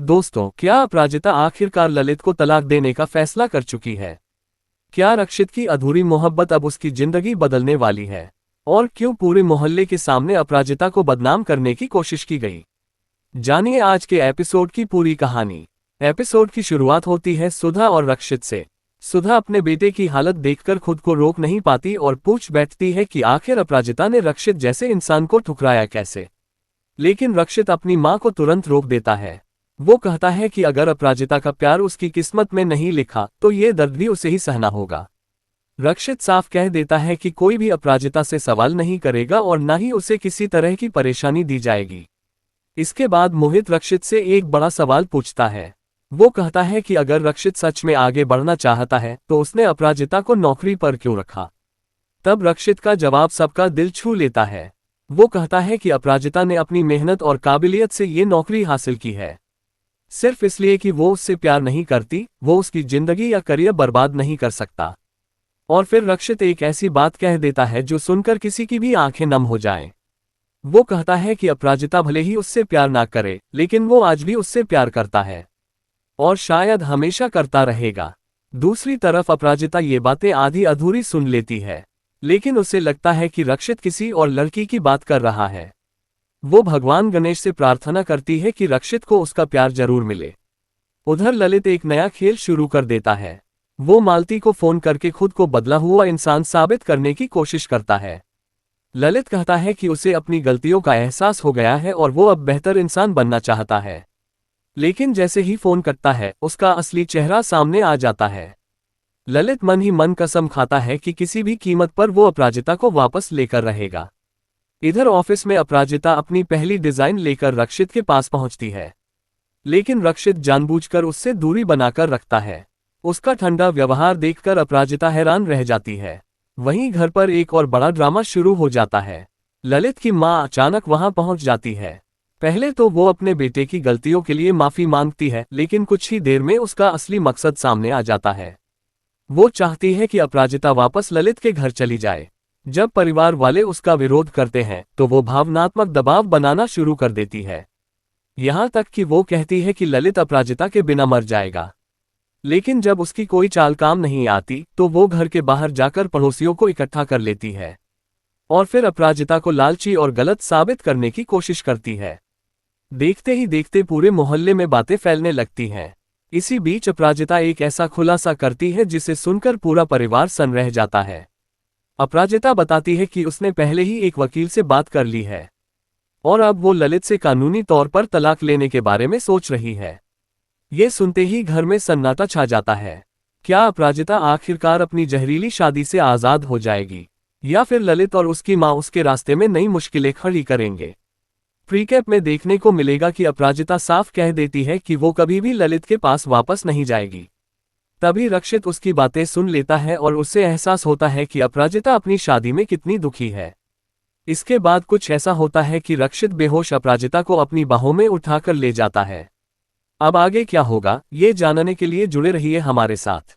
दोस्तों, क्या अपराजिता आखिरकार ललित को तलाक देने का फैसला कर चुकी है? क्या रक्षित की अधूरी मोहब्बत अब उसकी जिंदगी बदलने वाली है? और क्यों पूरे मोहल्ले के सामने अपराजिता को बदनाम करने की कोशिश की गई? जानिए आज के एपिसोड की पूरी कहानी। एपिसोड की शुरुआत होती है सुधा और रक्षित से। सुधा अपने बेटे की हालत देखकर खुद को रोक नहीं पाती और पूछ बैठती है कि आखिर अपराजिता ने रक्षित जैसे इंसान को ठुकराया कैसे। लेकिन रक्षित अपनी मां को तुरंत रोक देता है। वो कहता है कि अगर अपराजिता का प्यार उसकी किस्मत में नहीं लिखा तो ये दर्द भी उसे ही सहना होगा। रक्षित साफ कह देता है कि कोई भी अपराजिता से सवाल नहीं करेगा और न ही उसे किसी तरह की परेशानी दी जाएगी। इसके बाद मोहित रक्षित से एक बड़ा सवाल पूछता है। वो कहता है कि अगर रक्षित सच में आगे बढ़ना चाहता है तो उसने अपराजिता को नौकरी पर क्यों रखा। तब रक्षित का जवाब सबका दिल छू लेता है। वो कहता है कि अपराजिता ने अपनी मेहनत और काबिलियत से ये नौकरी हासिल की है। सिर्फ इसलिए कि वो उससे प्यार नहीं करती, वो उसकी जिंदगी या करियर बर्बाद नहीं कर सकता। और फिर रक्षित एक ऐसी बात कह देता है जो सुनकर किसी की भी आंखें नम हो जाएं। वो कहता है कि अपराजिता भले ही उससे प्यार ना करे, लेकिन वो आज भी उससे प्यार करता है और शायद हमेशा करता रहेगा। दूसरी तरफ अपराजिता ये बातें आधी अधूरी सुन लेती है, लेकिन उसे लगता है कि रक्षित किसी और लड़की की बात कर रहा है। वो भगवान गणेश से प्रार्थना करती है कि रक्षित को उसका प्यार जरूर मिले। उधर ललित एक नया खेल शुरू कर देता है। वो मालती को फोन करके खुद को बदला हुआ इंसान साबित करने की कोशिश करता है। ललित कहता है कि उसे अपनी गलतियों का एहसास हो गया है और वो अब बेहतर इंसान बनना चाहता है। लेकिन जैसे ही फोन कटता है उसका असली चेहरा सामने आ जाता है। ललित मन ही मन कसम खाता है कि किसी भी कीमत पर वो अपराजिता को वापस लेकर रहेगा। इधर ऑफिस में अपराजिता अपनी पहली डिजाइन लेकर रक्षित के पास पहुंचती है, लेकिन रक्षित जानबूझकर उससे दूरी बनाकर रखता है। उसका ठंडा व्यवहार देखकर अपराजिता हैरान रह जाती है। वहीं घर पर एक और बड़ा ड्रामा शुरू हो जाता है। ललित की मां अचानक वहां पहुंच जाती है। पहले तो वो अपने बेटे की गलतियों के लिए माफी मांगती है, लेकिन कुछ ही देर में उसका असली मकसद सामने आ जाता है। वो चाहती है कि अपराजिता वापस ललित के घर चली जाए। जब परिवार वाले उसका विरोध करते हैं तो वो भावनात्मक दबाव बनाना शुरू कर देती है। यहां तक कि वो कहती है कि ललित अपराजिता के बिना मर जाएगा। लेकिन जब उसकी कोई चाल काम नहीं आती तो वो घर के बाहर जाकर पड़ोसियों को इकट्ठा कर लेती है और फिर अपराजिता को लालची और गलत साबित करने की कोशिश करती है। देखते ही देखते पूरे मोहल्ले में बातें फैलने लगती हैं। इसी बीच अपराजिता एक ऐसा खुलासा करती है जिसे सुनकर पूरा परिवार सन्न रह जाता है। अपराजिता बताती है कि उसने पहले ही एक वकील से बात कर ली है और अब वो ललित से कानूनी तौर पर तलाक लेने के बारे में सोच रही है। ये सुनते ही घर में सन्नाटा छा जाता है। क्या अपराजिता आखिरकार अपनी जहरीली शादी से आजाद हो जाएगी या फिर ललित और उसकी मां उसके रास्ते में नई मुश्किलें खड़ी करेंगे? प्रीकैप में देखने को मिलेगा कि अपराजिता साफ कह देती है कि वो कभी भी ललित के पास वापस नहीं जाएगी। तभी रक्षित उसकी बातें सुन लेता है और उससे एहसास होता है कि अपराजिता अपनी शादी में कितनी दुखी है। इसके बाद कुछ ऐसा होता है कि रक्षित बेहोश अपराजिता को अपनी बाहों में उठाकर ले जाता है। अब आगे क्या होगा, ये जानने के लिए जुड़े रहिए हमारे साथ।